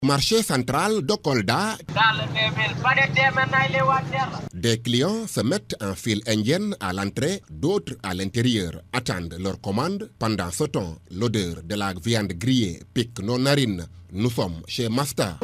Marché central de Kolda, des clients se mettent en file indienne à l'entrée, d'autres à l'intérieur attendent leur commande. Pendant ce temps, l'odeur de la viande grillée pique nos narines. Nous sommes chez Masta.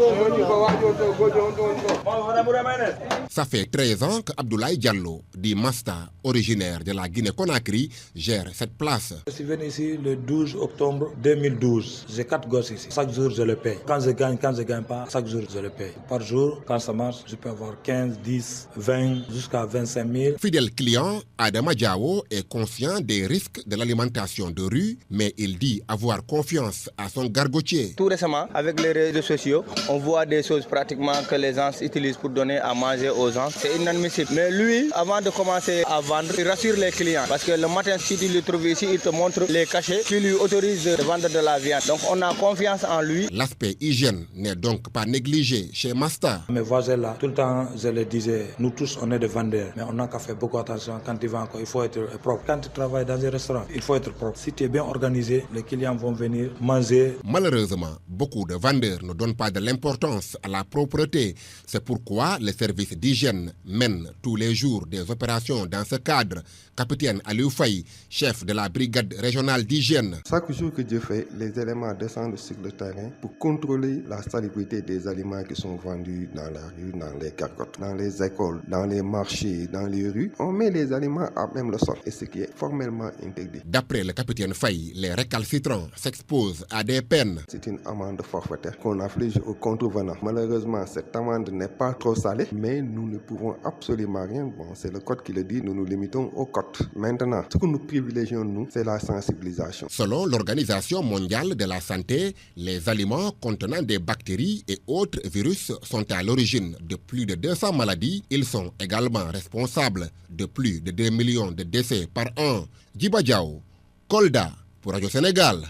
Ça fait 13 ans qu'Abdoulaye Diallo, dit Masta, originaire de la Guinée-Conakry, gère cette place. Je suis venu ici le 12 octobre 2012. J'ai 4 gosses ici. Chaque jour, je le paye. Quand je gagne pas, chaque jour, je le paye. Par jour, quand ça marche, je peux avoir 15, 10, 20, jusqu'à 25 000. Fidèle client, Adama Diawo est conscient des risques de l'alimentation de rue, mais il dit avoir confiance à son gargotier. Tout récemment, avec les réseaux sociaux, on voit des choses pratiquement que les gens utilisent pour donner à manger aux gens. C'est inadmissible. Mais lui, avant de commencer à vendre, il rassure les clients. Parce que le matin, si tu le trouves ici, il te montre les cachets qui lui autorisent de vendre de la viande. Donc on a confiance en lui. L'aspect hygiène n'est donc pas négligé chez Masta. Mes voisins là, tout le temps, je leur disais, nous tous, on est des vendeurs. Mais on n'a qu'à faire beaucoup attention. Quand tu vends, il faut être propre. Quand tu travailles dans un restaurant, il faut être propre. Si tu es bien organisé, les clients vont venir manger. Malheureusement, beaucoup de vendeurs ne donnent pas de l'importance à la propreté. C'est pourquoi le service d'hygiène mène tous les jours des opérations dans ce cadre. Capitaine Aliou Faye, chef de la brigade régionale d'hygiène. Chaque jour que Dieu fait, les éléments descendent sur le terrain pour contrôler la salubrité des aliments qui sont vendus dans la rue, dans les carcottes, dans les écoles, dans les marchés, dans les rues. On met les aliments à même le sol, et ce qui est formellement interdit. D'après le capitaine Faye, les récalcitrants s'exposent à des peines. C'est une amende forfaitaire qu'on afflige aux contrevenants. Malheureusement, cette amende n'est pas trop salée, mais nous ne pouvons absolument rien. Bon, c'est le code qui le dit, nous nous limitons au code. Maintenant, ce que nous privilégions, nous, c'est la sensibilisation. Selon l'Organisation mondiale de la santé, les aliments contenant des bactéries et autres virus sont à l'origine de plus de 200 maladies. Ils sont également responsables de plus de 2 millions de décès par an. Djiba Diaw, Kolda, pour Radio Sénégal.